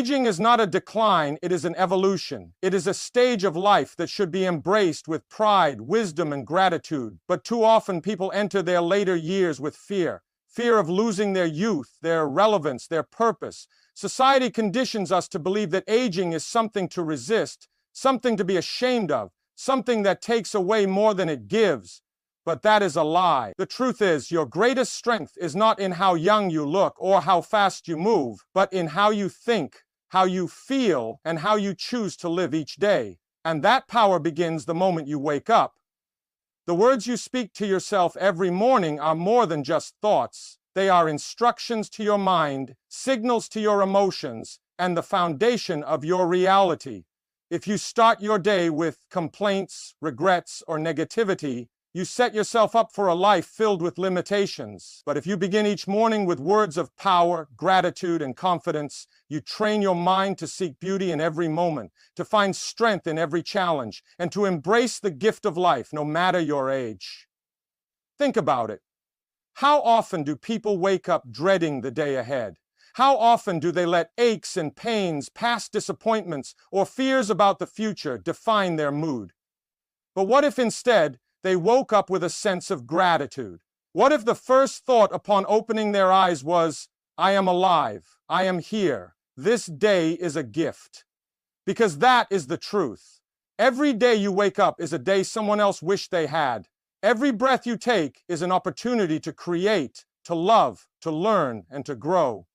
Aging is not a decline, it is an evolution. It is a stage of life that should be embraced with pride, wisdom, and gratitude. But too often people enter their later years with fear. Fear of losing their youth, their relevance, their purpose. Society conditions us to believe that aging is something to resist, something to be ashamed of, something that takes away more than it gives. But that is a lie. The truth is, your greatest strength is not in how young you look or how fast you move, but in how you think, how you feel, and how you choose to live each day. And that power begins the moment you wake up. The words you speak to yourself every morning are more than just thoughts. They are instructions to your mind, signals to your emotions, and the foundation of your reality. If you start your day with complaints, regrets, or negativity, you set yourself up for a life filled with limitations. But if you begin each morning with words of power, gratitude, and confidence, you train your mind to seek beauty in every moment, to find strength in every challenge, and to embrace the gift of life, no matter your age. Think about it. How often do people wake up dreading the day ahead? How often do they let aches and pains, past disappointments, or fears about the future define their mood? But what if instead, they woke up with a sense of gratitude? What if the first thought upon opening their eyes was, I am alive, I am here, this day is a gift? Because that is the truth. Every day you wake up is a day someone else wished they had. Every breath you take is an opportunity to create, to love, to learn, and to grow.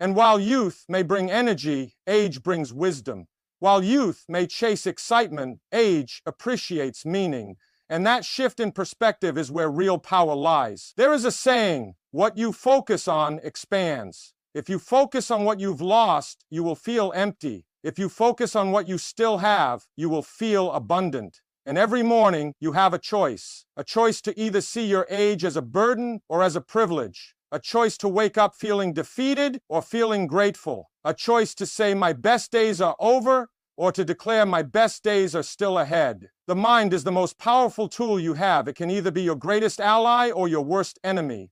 And while youth may bring energy, age brings wisdom. While youth may chase excitement, age appreciates meaning. And that shift in perspective is where real power lies. There is a saying, what you focus on expands. If you focus on what you've lost, you will feel empty. If you focus on what you still have, you will feel abundant. And every morning, you have a choice to either see your age as a burden or as a privilege, a choice to wake up feeling defeated or feeling grateful, a choice to say my best days are over or to declare my best days are still ahead. The mind is the most powerful tool you have. It can either be your greatest ally or your worst enemy.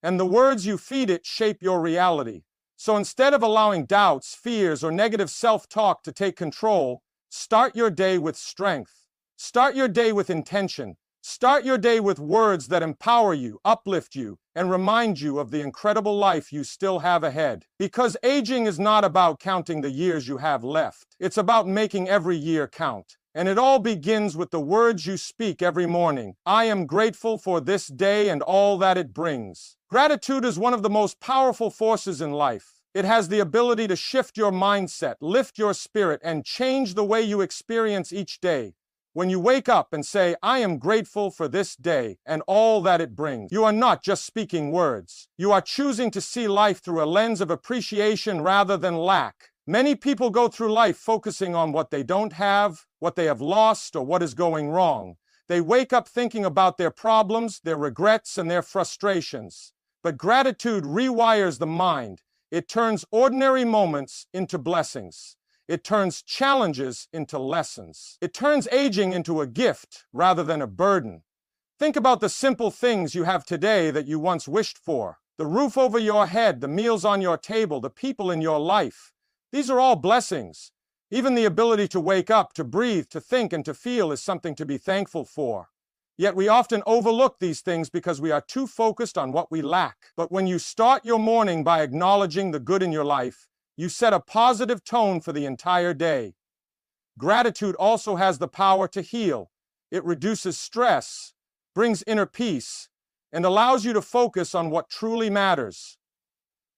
And the words you feed it shape your reality. So instead of allowing doubts, fears, or negative self-talk to take control, start your day with strength. Start your day with intention. Start your day with words that empower you, uplift you, and remind you of the incredible life you still have ahead. Because aging is not about counting the years you have left. It's about making every year count. And it all begins with the words you speak every morning. I am grateful for this day and all that it brings. Gratitude is one of the most powerful forces in life. It has the ability to shift your mindset, lift your spirit, and change the way you experience each day. When you wake up and say, I am grateful for this day and all that it brings, you are not just speaking words. You are choosing to see life through a lens of appreciation rather than lack. Many people go through life focusing on what they don't have, what they have lost, or what is going wrong. They wake up thinking about their problems, their regrets, and their frustrations. But gratitude rewires the mind. It turns ordinary moments into blessings. It turns challenges into lessons. It turns aging into a gift rather than a burden. Think about the simple things you have today that you once wished for. The roof over your head, the meals on your table, the people in your life. These are all blessings. Even the ability to wake up, to breathe, to think, and to feel is something to be thankful for. Yet we often overlook these things because we are too focused on what we lack. But when you start your morning by acknowledging the good in your life, you set a positive tone for the entire day. Gratitude also has the power to heal. It reduces stress, brings inner peace, and allows you to focus on what truly matters.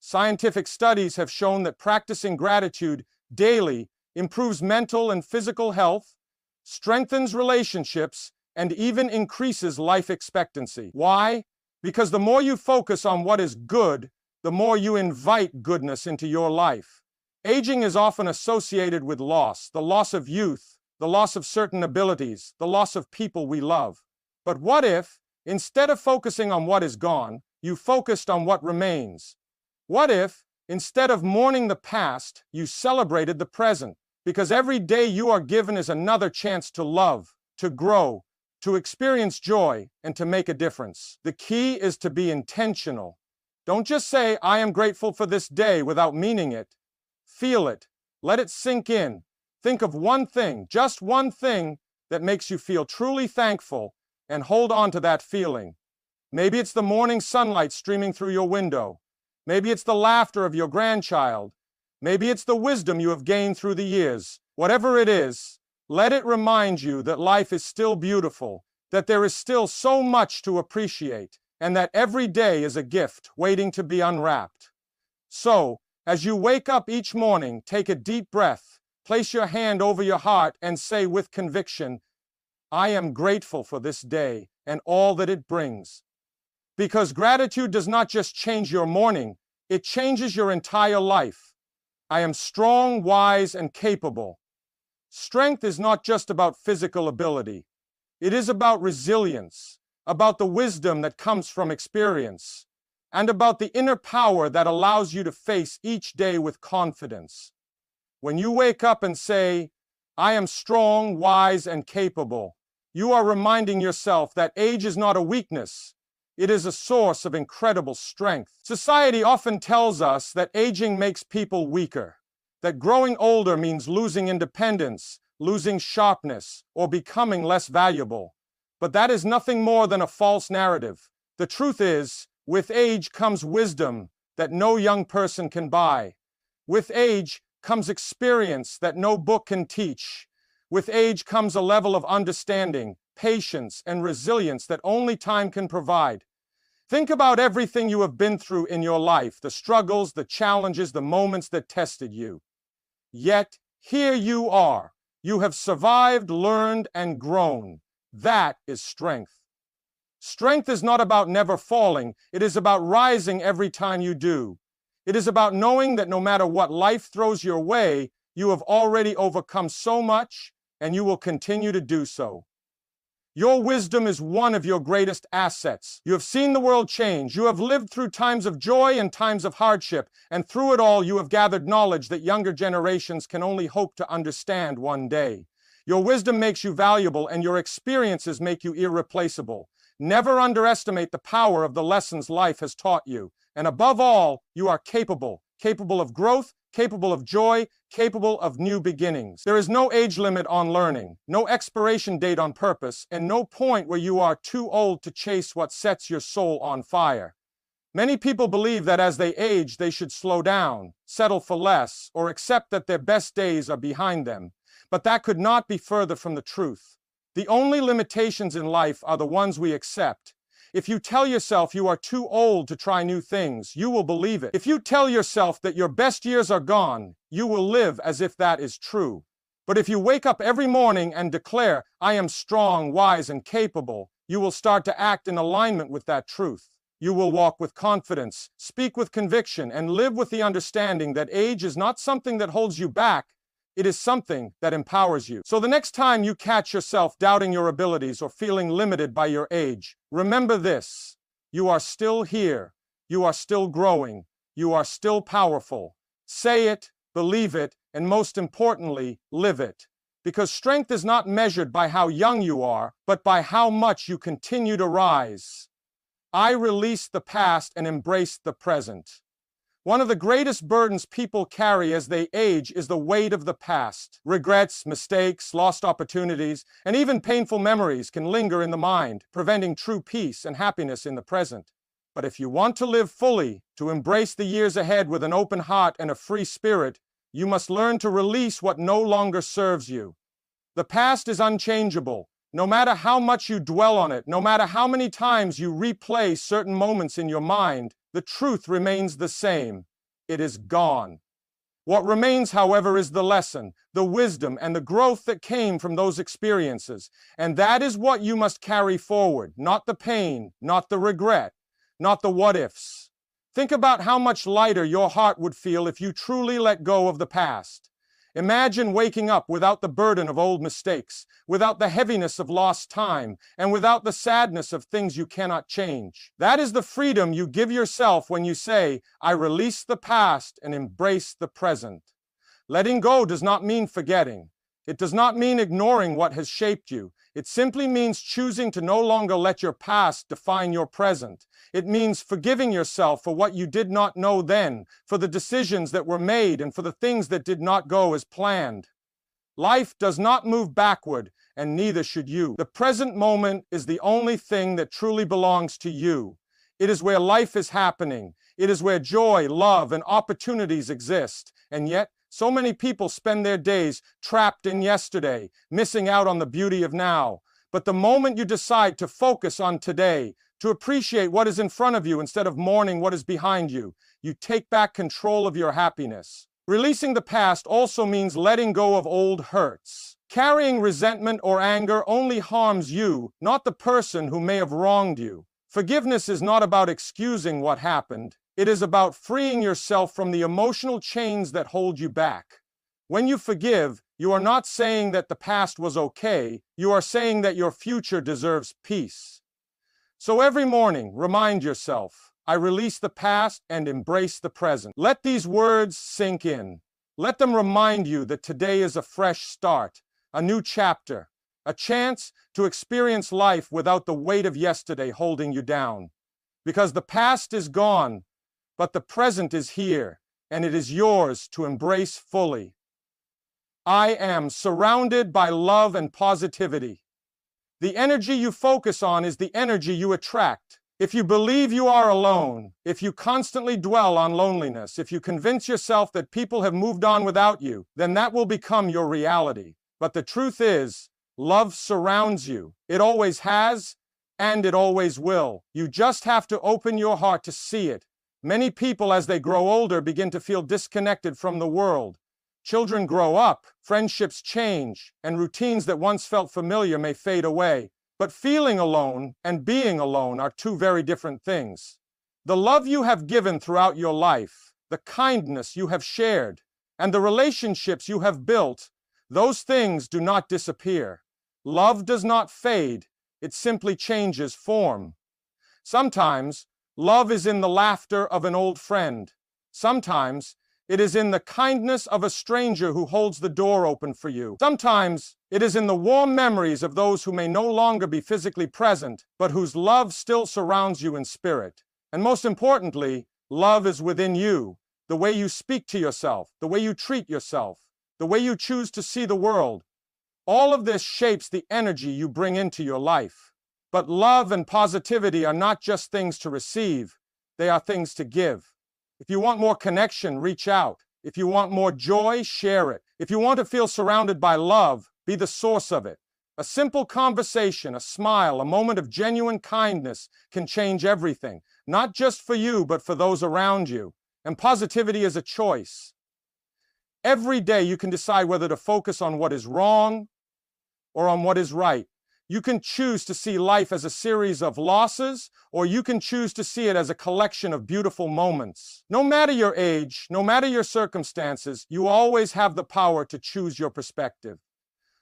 Scientific studies have shown that practicing gratitude daily improves mental and physical health, strengthens relationships, and even increases life expectancy. Why? Because the more you focus on what is good, the more you invite goodness into your life. Aging is often associated with loss, the loss of youth, the loss of certain abilities, the loss of people we love. But what if, instead of focusing on what is gone, you focused on what remains? What if, instead of mourning the past, you celebrated the present? Because every day you are given is another chance to love, to grow, to experience joy, and to make a difference. The key is to be intentional. Don't just say, I am grateful for this day without meaning it. Feel it. Let it sink in. Think of one thing, just one thing, that makes you feel truly thankful, and hold on to that feeling. Maybe it's the morning sunlight streaming through your window. Maybe it's the laughter of your grandchild. Maybe it's the wisdom you have gained through the years. Whatever it is, let it remind you that life is still beautiful, that there is still so much to appreciate, and that every day is a gift waiting to be unwrapped. So, as you wake up each morning, take a deep breath, place your hand over your heart, and say with conviction, I am grateful for this day and all that it brings. Because gratitude does not just change your morning, it changes your entire life. I am strong, wise, and capable. Strength is not just about physical ability. It is about resilience, about the wisdom that comes from experience, and about the inner power that allows you to face each day with confidence. When you wake up and say, I am strong, wise, and capable, you are reminding yourself that age is not a weakness. It is a source of incredible strength. Society often tells us that aging makes people weaker, that growing older means losing independence, losing sharpness, or becoming less valuable. But that is nothing more than a false narrative. The truth is, with age comes wisdom that no young person can buy. With age comes experience that no book can teach. With age comes a level of understanding, patience, and resilience that only time can provide. Think about everything you have been through in your life, the struggles, the challenges, the moments that tested you. Yet, here you are. You have survived, learned, and grown. That is strength. Strength is not about never falling. It is about rising every time you do. It is about knowing that no matter what life throws your way, you have already overcome so much, and you will continue to do so. Your wisdom is one of your greatest assets. You have seen the world change. You have lived through times of joy and times of hardship, and through it all you have gathered knowledge that younger generations can only hope to understand one day. Your wisdom makes you valuable, and your experiences make you irreplaceable. Never underestimate the power of the lessons life has taught you. And above all, you are capable of growth, capable of joy, capable of new beginnings. There is no age limit on learning, no expiration date on purpose, and no point where you are too old to chase what sets your soul on fire. Many people believe that as they age, they should slow down, settle for less, or accept that their best days are behind them. But that could not be further from the truth. The only limitations in life are the ones we accept. If you tell yourself you are too old to try new things, you will believe it. If you tell yourself that your best years are gone, you will live as if that is true. But if you wake up every morning and declare, I am strong, wise, and capable, you will start to act in alignment with that truth. You will walk with confidence, speak with conviction, and live with the understanding that age is not something that holds you back. It is something that empowers you. So the next time you catch yourself doubting your abilities or feeling limited by your age, remember this: you are still here, you are still growing, you are still powerful. Say it, believe it, and most importantly, live it. Because strength is not measured by how young you are, but by how much you continue to rise. I release the past and embrace the present. One of the greatest burdens people carry as they age is the weight of the past. Regrets, mistakes, lost opportunities, and even painful memories can linger in the mind, preventing true peace and happiness in the present. But if you want to live fully, to embrace the years ahead with an open heart and a free spirit, you must learn to release what no longer serves you. The past is unchangeable. No matter how much you dwell on it, no matter how many times you replay certain moments in your mind, the truth remains the same. It is gone. What remains, however, is the lesson, the wisdom, and the growth that came from those experiences. And that is what you must carry forward, not the pain, not the regret, not the what-ifs. Think about how much lighter your heart would feel if you truly let go of the past. Imagine waking up without the burden of old mistakes, without the heaviness of lost time, and without the sadness of things you cannot change. That is the freedom you give yourself when you say, I release the past and embrace the present. Letting go does not mean forgetting. It does not mean ignoring what has shaped you. It simply means choosing to no longer let your past define your present. It means forgiving yourself for what you did not know then, for the decisions that were made, and for the things that did not go as planned. Life does not move backward, and neither should you. The present moment is the only thing that truly belongs to you. It is where life is happening. It is where joy, love, and opportunities exist. And yet, so many people spend their days trapped in yesterday, missing out on the beauty of now. But the moment you decide to focus on today, to appreciate what is in front of you instead of mourning what is behind you, you take back control of your happiness. Releasing the past also means letting go of old hurts. Carrying resentment or anger only harms you, not the person who may have wronged you. Forgiveness is not about excusing what happened. It is about freeing yourself from the emotional chains that hold you back. When you forgive, you are not saying that the past was okay. You are saying that your future deserves peace. So every morning, remind yourself, I release the past and embrace the present. Let these words sink in. Let them remind you that today is a fresh start, a new chapter, a chance to experience life without the weight of yesterday holding you down. Because the past is gone, but the present is here, and it is yours to embrace fully. I am surrounded by love and positivity. The energy you focus on is the energy you attract. If you believe you are alone, if you constantly dwell on loneliness, if you convince yourself that people have moved on without you, then that will become your reality. But the truth is, love surrounds you. It always has, and it always will. You just have to open your heart to see it. Many people, as they grow older, begin to feel disconnected from the world. Children grow up, friendships change, and routines that once felt familiar may fade away. But feeling alone and being alone are two very different things. The love you have given throughout your life, the kindness you have shared, and the relationships you have built, those things do not disappear. Love does not fade, it simply changes form. Sometimes, love is in the laughter of an old friend. Sometimes, it is in the kindness of a stranger who holds the door open for you. Sometimes, it is in the warm memories of those who may no longer be physically present, but whose love still surrounds you in spirit. And most importantly, love is within you. The way you speak to yourself, the way you treat yourself, the way you choose to see the world. All of this shapes the energy you bring into your life. But love and positivity are not just things to receive, they are things to give. If you want more connection, reach out. If you want more joy, share it. If you want to feel surrounded by love, be the source of it. A simple conversation, a smile, a moment of genuine kindness can change everything, not just for you, but for those around you. And positivity is a choice. Every day you can decide whether to focus on what is wrong or on what is right. You can choose to see life as a series of losses, or you can choose to see it as a collection of beautiful moments. No matter your age, no matter your circumstances, you always have the power to choose your perspective.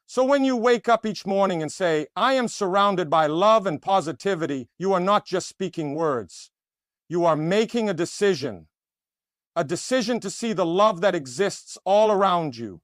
So when you wake up each morning and say, I am surrounded by love and positivity, you are not just speaking words. You are making a decision to see the love that exists all around you,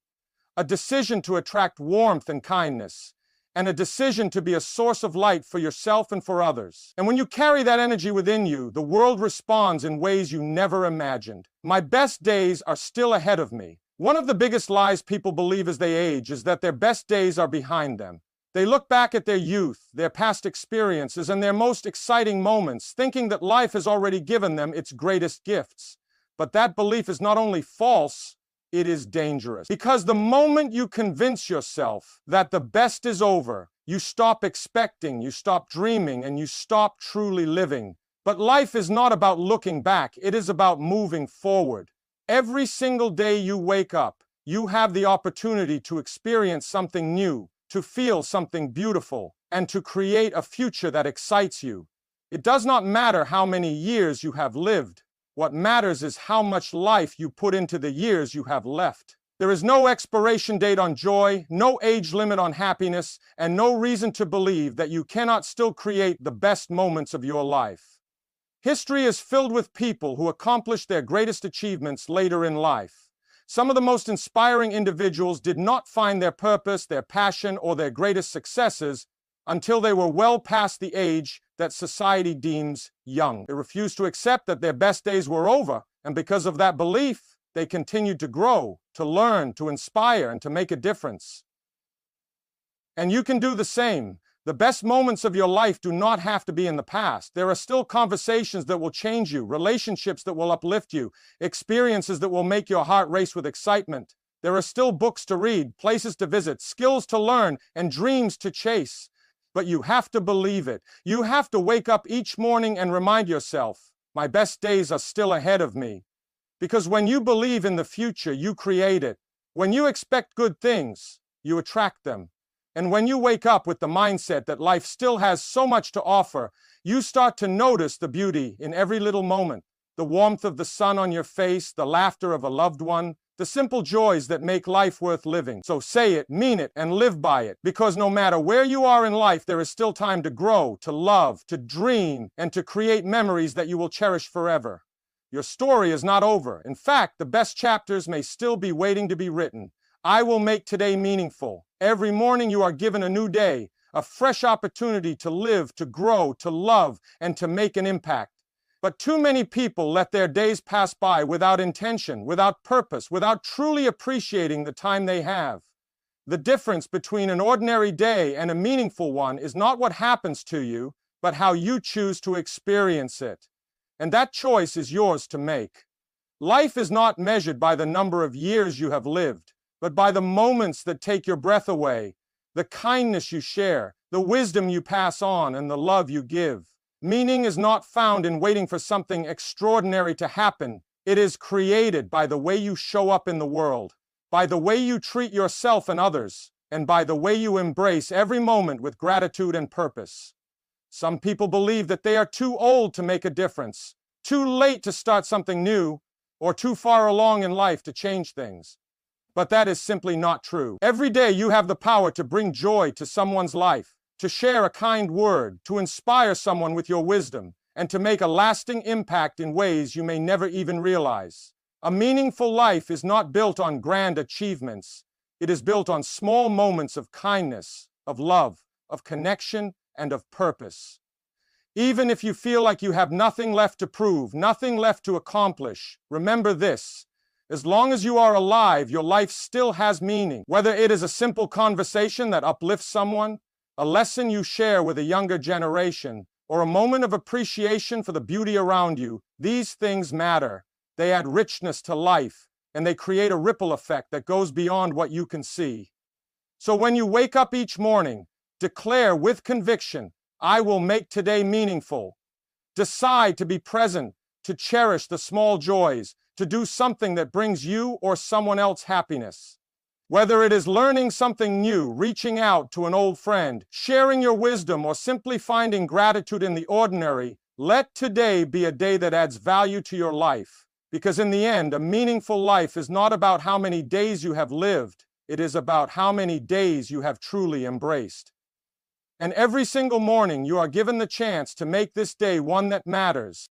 a decision to attract warmth and kindness, and a decision to be a source of light for yourself and for others. And when you carry that energy within you, the world responds in ways you never imagined. My best days are still ahead of me. One of the biggest lies people believe as they age is that their best days are behind them. They look back at their youth, their past experiences, and their most exciting moments, thinking that life has already given them its greatest gifts. But that belief is not only false, it is dangerous. Because the moment you convince yourself that the best is over, you stop expecting, you stop dreaming, and you stop truly living. But life is not about looking back, it is about moving forward. Every single day you wake up, you have the opportunity to experience something new, to feel something beautiful, and to create a future that excites you. It does not matter how many years you have lived. What matters is how much life you put into the years you have left. There is no expiration date on joy, no age limit on happiness, and no reason to believe that you cannot still create the best moments of your life. History is filled with people who accomplished their greatest achievements later in life. Some of the most inspiring individuals did not find their purpose, their passion, or their greatest successes until they were well past the age that society deems young. They refused to accept that their best days were over, and because of that belief, they continued to grow, to learn, to inspire, and to make a difference. And you can do the same. The best moments of your life do not have to be in the past. There are still conversations that will change you, relationships that will uplift you, experiences that will make your heart race with excitement. There are still books to read, places to visit, skills to learn, and dreams to chase. But you have to believe it. You have to wake up each morning and remind yourself, my best days are still ahead of me. Because when you believe in the future, you create it. When you expect good things, you attract them. And when you wake up with the mindset that life still has so much to offer, you start to notice the beauty in every little moment. The warmth of the sun on your face, the laughter of a loved one, the simple joys that make life worth living. So say it, mean it, and live by it. Because no matter where you are in life, there is still time to grow, to love, to dream, and to create memories that you will cherish forever. Your story is not over. In fact, the best chapters may still be waiting to be written. I will make today meaningful. Every morning you are given a new day, a fresh opportunity to live, to grow, to love, and to make an impact. But too many people let their days pass by without intention, without purpose, without truly appreciating the time they have. The difference between an ordinary day and a meaningful one is not what happens to you, but how you choose to experience it. And that choice is yours to make. Life is not measured by the number of years you have lived, but by the moments that take your breath away, the kindness you share, the wisdom you pass on, and the love you give. Meaning is not found in waiting for something extraordinary to happen. It is created by the way you show up in the world, by the way you treat yourself and others, and by the way you embrace every moment with gratitude and purpose. Some people believe that they are too old to make a difference, too late to start something new, or too far along in life to change things. But that is simply not true. Every day you have the power to bring joy to someone's life, to share a kind word, to inspire someone with your wisdom, and to make a lasting impact in ways you may never even realize. A meaningful life is not built on grand achievements. It is built on small moments of kindness, of love, of connection, and of purpose. Even if you feel like you have nothing left to prove, nothing left to accomplish, remember this. As long as you are alive, your life still has meaning. Whether it is a simple conversation that uplifts someone, a lesson you share with a younger generation, or a moment of appreciation for the beauty around you, these things matter. They add richness to life, and they create a ripple effect that goes beyond what you can see. So when you wake up each morning, declare with conviction, I will make today meaningful. Decide to be present, to cherish the small joys, to do something that brings you or someone else happiness. Whether it is learning something new, reaching out to an old friend, sharing your wisdom, or simply finding gratitude in the ordinary, let today be a day that adds value to your life. Because in the end, a meaningful life is not about how many days you have lived. It is about how many days you have truly embraced. And every single morning you are given the chance to make this day one that matters.